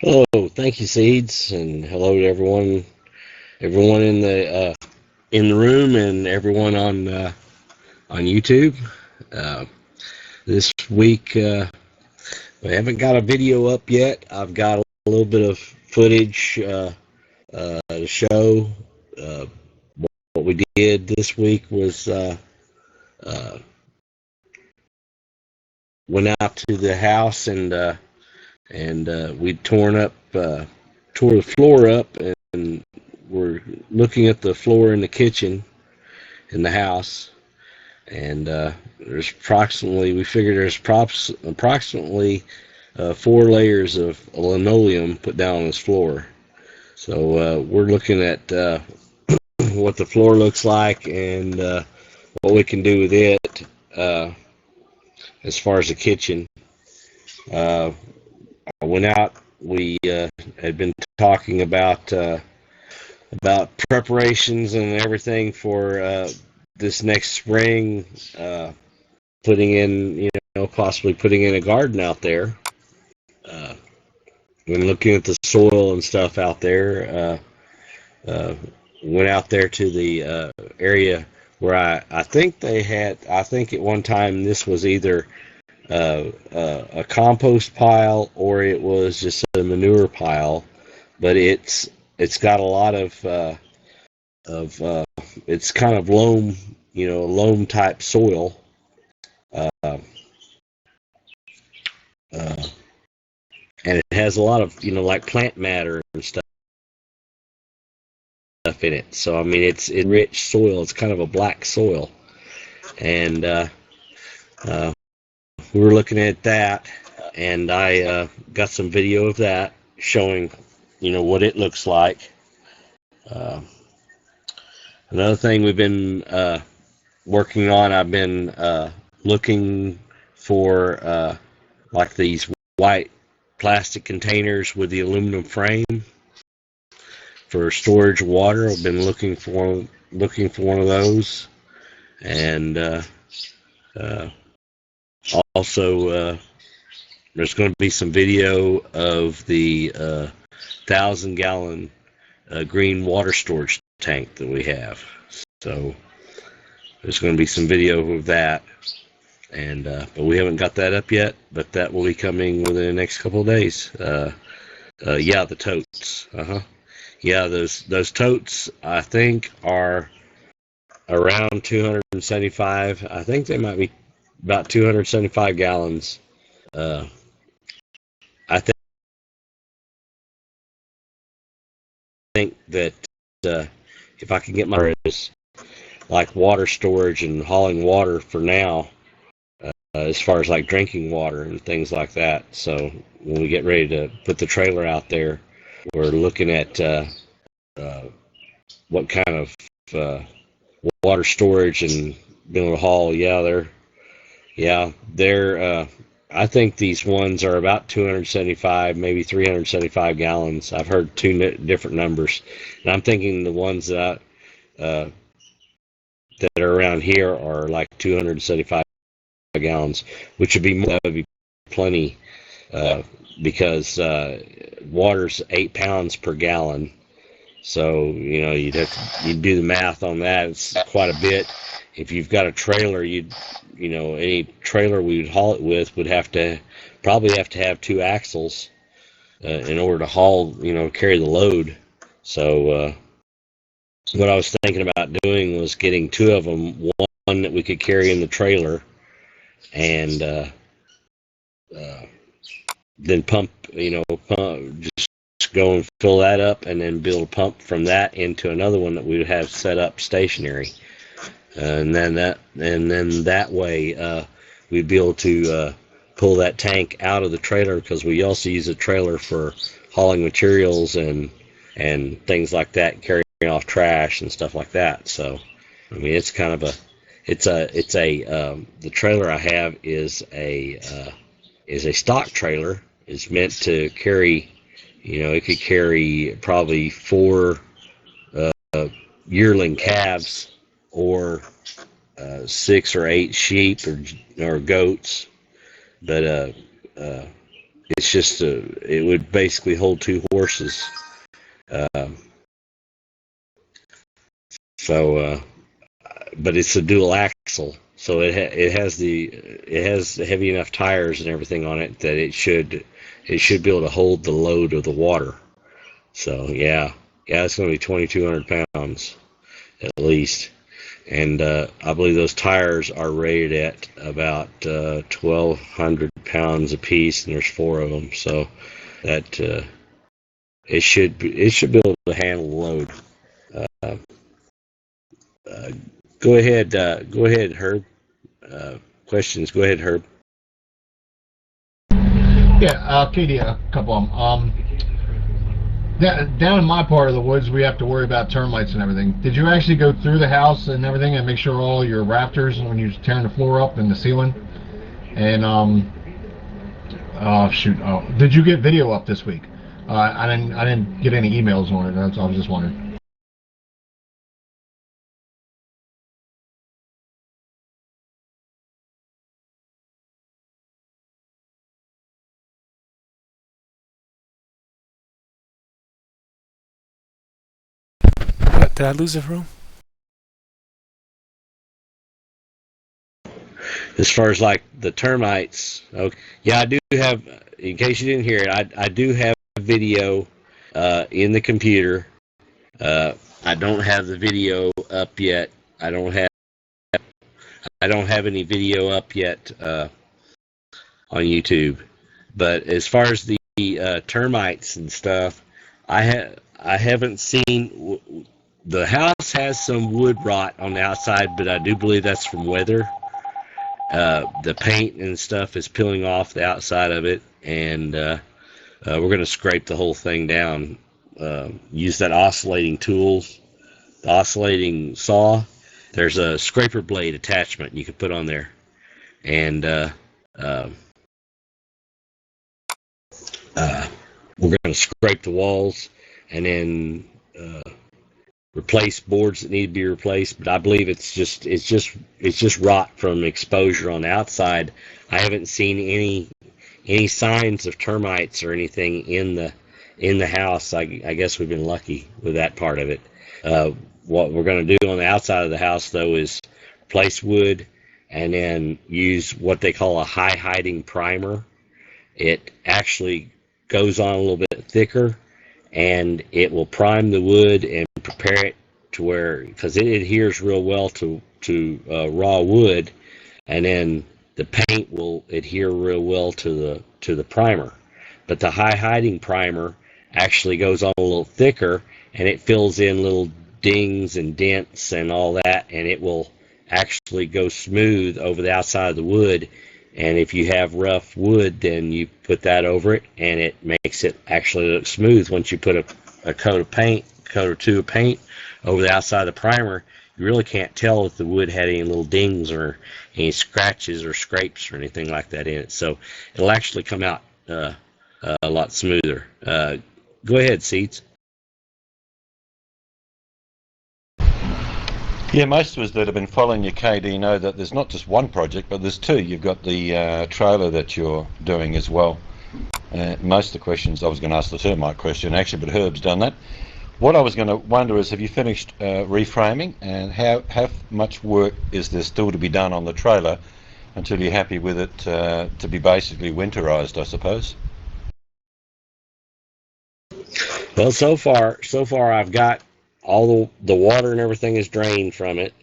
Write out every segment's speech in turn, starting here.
Hello, thank you, Seeds, and hello to everyone in the room, and everyone on YouTube. Uh, this week we haven't got a video up yet. I've got a little bit of footage to show. Uh, what we did this week was uh, went out to the house and we tore the floor up, and we're looking at the floor in the kitchen in the house, and we figured there's approximately 4 layers of linoleum put down on this floor. So we're looking at what the floor looks like and what we can do with it uh, as far as the kitchen. Uh, I went out. We had been talking about preparations and everything for this next spring, putting in, possibly putting in a garden out there. Uh, when looking at the soil and stuff out there, went out there to the area where I think I think at one time this was either a compost pile or it was just a manure pile, but it's got a lot of it's kind of loam, loam type soil. Uh, uh, and it has a lot of, like plant matter and stuff in it. So I mean, it's rich soil. It's kind of a black soil, and uh, we were looking at that, and I got some video of that showing, what it looks like. Uh, Another thing we've been working on, I've been looking for like these white plastic containers with the aluminum frame for storage of water. I've been looking for one of those, and uh, also there's going to be some video of the 1,000-gallon green water storage tank that we have. So there's going to be some video of that, and but we haven't got that up yet. But that will be coming within the next couple of days. Yeah, the totes. Yeah, those totes I think are around 275. I think they might be about 275 gallons. I think that if I can get my like water storage and hauling water for now, as far as like drinking water and things like that. So when we get ready to put the trailer out there, we're looking at uh, what kind of water storage and being able to haul. They're I think these ones are about 275, maybe 375 gallons. I've heard two different numbers, and I'm thinking the ones uh, that are around here are like 275 gallons, which would be plenty, uh, because water's 8 pounds per gallon. So you'd do the math on that. It's quite a bit. If you've got a trailer, any trailer we would haul it with would probably have to have two axles in order to haul, carry the load. So what I was thinking about doing was getting two of them, one that we could carry in the trailer, and then just go and fill that up, and then build a pump from that into another one that we would have set up stationary, and then that way we'd be able to pull that tank out of the trailer, because we also use a trailer for hauling materials and things like that, carrying off trash and stuff like that. So I mean, it's kind of the trailer I have is a stock trailer. It's meant to carry, it could carry probably 4 yearling calves, or 6 or 8 sheep or goats. But it's just it would basically hold 2 horses. But it's a dual axle, so it has heavy enough tires and everything on it that it should be able to hold the load of the water. So yeah, it's going to be 2,200 pounds at least, and I believe those tires are rated at about 1,200 pounds a piece, and there's 4 of them, so that it should be able to handle the load. Go ahead, Herb. Questions? Go ahead, Herb. Yeah, KD, a couple of them. Down in my part of the woods, we have to worry about termites and everything. Did you actually go through the house and everything and make sure all your rafters, when you're tearing the floor up and the ceiling? And did you get video up this week? I didn't get any emails on it. I was just wondering. What, did I lose the room? As far as like the termites, okay. Yeah, I do have. In case you didn't hear it, I do have video in the computer. I don't have the video up yet. I don't have any video up yet on YouTube. But as far as the termites and stuff, I haven't seen. The house has some wood rot on the outside, but I do believe that's from weather. The paint and stuff is peeling off the outside of it, and we're going to scrape the whole thing down. Use that oscillating saw. There's a scraper blade attachment you can put on there, and we're going to scrape the walls and then replace boards that need to be replaced. But I believe it's just rot from exposure on the outside. I haven't seen any signs of termites or anything in the house. I guess we've been lucky with that part of it. What we're going to do on the outside of the house, though, is replace wood and then use what they call a high hiding primer. It actually goes on a little bit thicker, and it will prime the wood and prepare it to where, because it adheres real well to raw wood, and then the paint will adhere real well to the primer. But the high hiding primer actually goes on a little thicker, and it fills in little dings and dents and all that, and it will actually go smooth over the outside of the wood. And if you have rough wood, then you put that over it, and it makes it actually look smooth. Once you put a coat or two of paint over the outside of the primer, you really can't tell if the wood had any little dings or any scratches or scrapes or anything like that in it. So it'll actually come out a lot smoother. Go ahead, Seeds. Yeah, most of us that have been following your KD know that there's not just one project, but there's 2. You've got the trailer that you're doing as well. Most of the questions, I was going to ask the termite question actually, but Herb's done that. What I was going to wonder is, have you finished reframing, and how much work is there still to be done on the trailer until you're happy with it to be basically winterized, I suppose? Well, so far I've got all the water and everything is drained from it.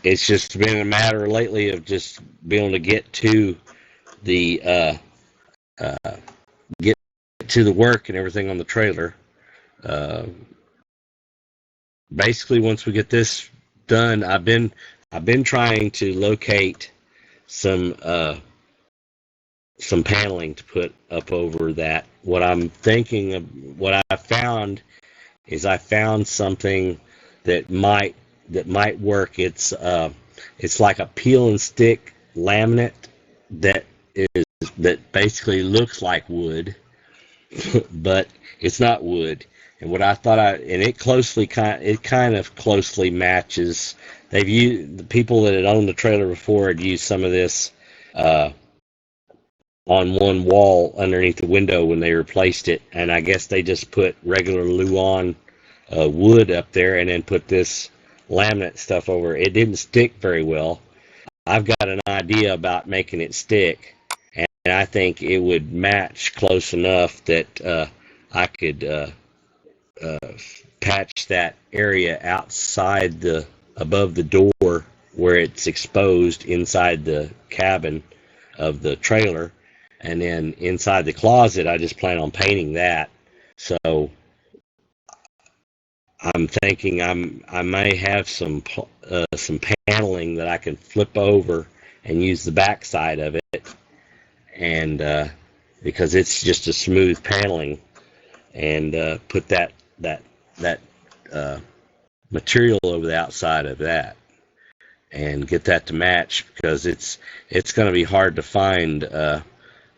It's just been a matter lately of just being able to get to the work and everything on the trailer. Basically, once we get this done, I've been trying to locate some paneling to put up over that. What I'm thinking of, what I found is I found something that might work. It's like a peel and stick laminate that basically looks like wood, but it's not wood. And what I thought it kind of closely matches. The people that had owned the trailer before had used some of this on one wall underneath the window when they replaced it, and I guess they just put regular Luan wood up there and then put this laminate stuff over. It didn't stick very well. I've got an idea about making it stick, and I think it would match close enough that I could patch that area outside above the door where it's exposed inside the cabin of the trailer, and then inside the closet I just plan on painting that. So I'm thinking I may have some paneling that I can flip over and use the back side of it, and because it's just a smooth paneling, and put that material over the outside of that and get that to match, because it's going to be hard to find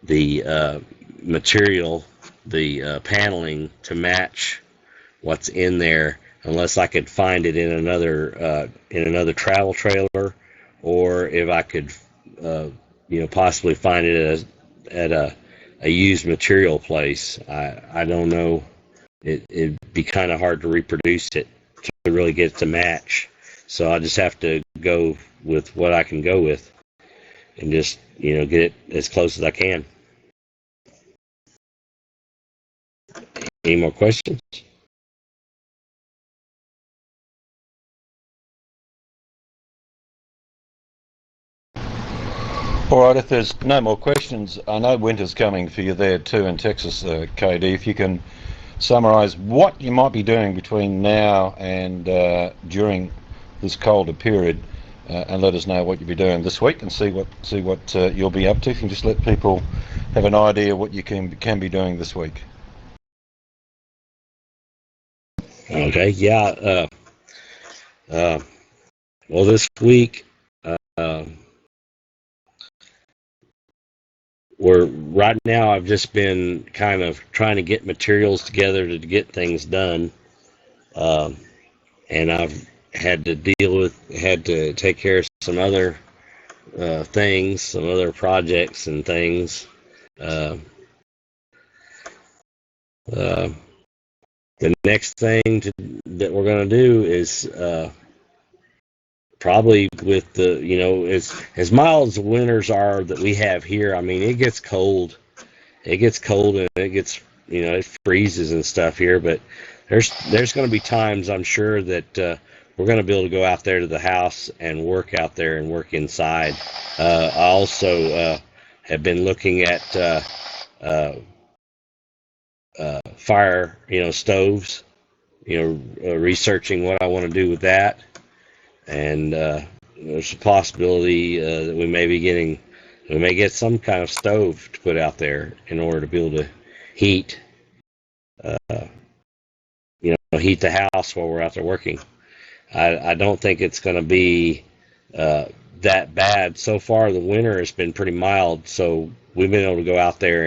the material, the paneling to match what's in there, unless I could find it in another travel trailer, or if I could possibly find it at a used material place. I don't know. It'd be kind of hard to reproduce it to really get it to match. So I just have to go with what I can go with, and just get it as close as I can. Any more questions? All right, if there's no more questions, I know winter's coming for you there too in Texas, KD. If you can summarise what you might be doing between now and during this colder period, and let us know what you'll be doing this week, and see what you'll be up to. If you can just let people have an idea what you can be doing this week. Okay, yeah. Well, this week, right now I've just been kind of trying to get materials together to get things done, and I've had to take care of some other things, some other projects and things. The next thing that we're going to do is probably with as mild as the winters are that we have here. I mean, it gets cold. It gets cold, and it gets it freezes and stuff here. But there's going to be times, I'm sure, that we're going to be able to go out there to the house and work out there and work inside. I also have been looking at fire, stoves. Researching what I want to do with that. And there's a possibility that we may get some kind of stove to put out there in order to be able to heat the house while we're out there working. I don't think it's going to be that bad. So far, the winter has been pretty mild, so we've been able to go out there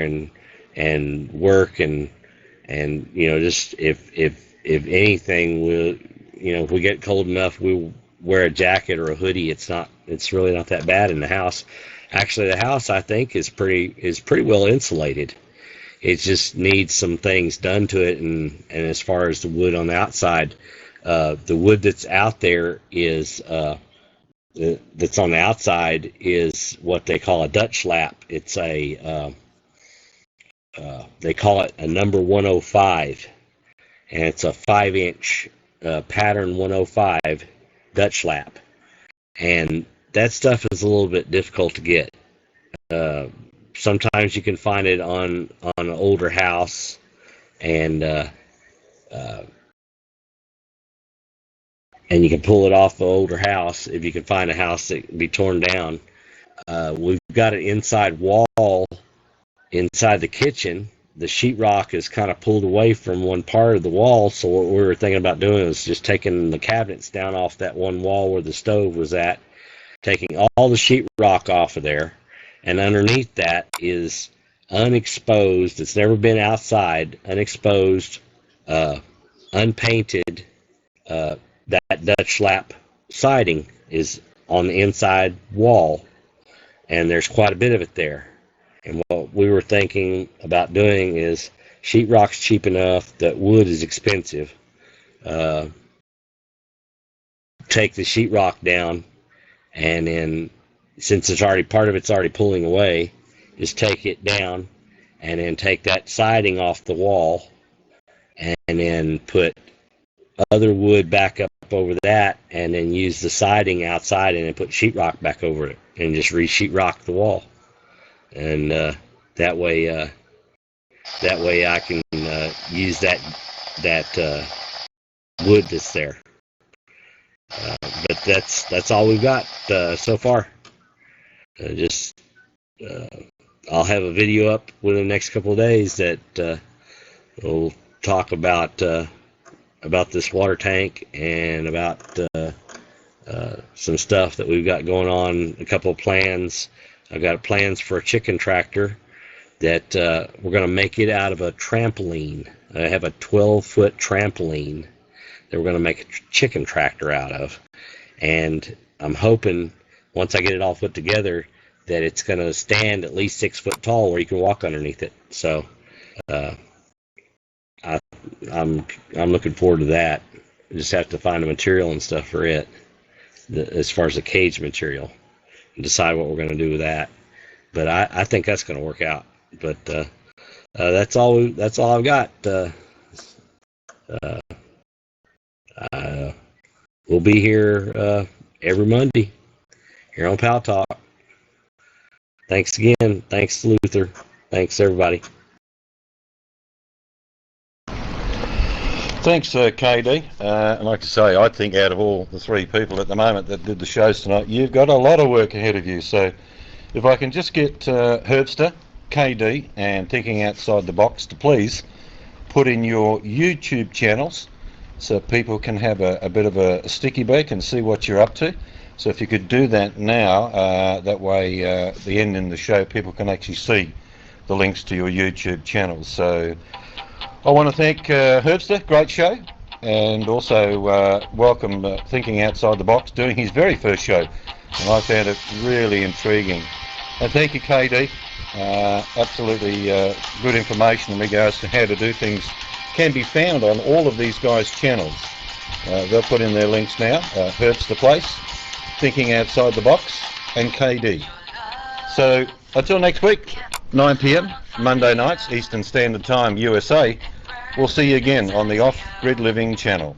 and work, and just if anything, if we get cold enough, we'll wear a jacket or a hoodie. It's really not that bad in the house. Actually, the house, I think, is pretty well insulated. It just needs some things done to it, and as far as the wood on the outside, the wood that's out there is that's on the outside is what they call a Dutch lap. It's they call it a number 105, and it's a 5-inch pattern 105 Dutch lap, and that stuff is a little bit difficult to get. Sometimes you can find it on an older house, and you can pull it off the older house if you can find a house that can be torn down. We've got an inside wall inside the kitchen. The sheetrock is kind of pulled away from one part of the wall, so what we were thinking about doing is just taking the cabinets down off that one wall where the stove was at, taking all the sheetrock off of there, and underneath that is unexposed, it's never been outside, unexposed, unpainted, that Dutch lap siding is on the inside wall, and there's quite a bit of it there. And what we were thinking about doing is sheetrock's cheap enough that wood is expensive. Take the sheetrock down, and then since it's already part of it's already pulling away, just take it down, and then take that siding off the wall, and then put other wood back up over that, and then use the siding outside, and then put sheetrock back over it, and just re-sheetrock the wall. And that way I can use that wood that's there. But that's all we've got so far. I'll have a video up within the next couple of days that will talk about this water tank and about some stuff that we've got going on. A couple of plans. I've got plans for a chicken tractor that we're going to make it out of a trampoline. I have a 12-foot trampoline that we're going to make a chicken tractor out of. And I'm hoping, once I get it all put together, that it's going to stand at least 6 foot tall where you can walk underneath it. So I'm looking forward to that. I just have to find the material and stuff for it, as far as the cage material, and decide what we're going to do with that. But I think that's going to work out. But that's all I've got. We'll be here every Monday here on Paltalk. Thanks again. Thanks to Luther. Thanks everybody. Thanks, KD. Like I say, I think out of all the three people at the moment that did the shows tonight, you've got a lot of work ahead of you. So if I can just get Herbster, KD, and Thinking Outside the Box to please put in your YouTube channels so people can have a bit of a sticky beak and see what you're up to. So if you could do that now, that way the end in the show people can actually see the links to your YouTube channels. So I want to thank Herbster, great show, and also welcome Thinking Outside the Box, doing his very first show, and I found it really intriguing. And thank you, KD. Absolutely good information in regards to how to do things can be found on all of these guys' channels. They'll put in their links now. Herbster Place, Thinking Outside the Box, and KD. So until next week, 9 p.m, Monday nights, Eastern Standard Time, USA, we'll see you again on the Off Grid Living channel.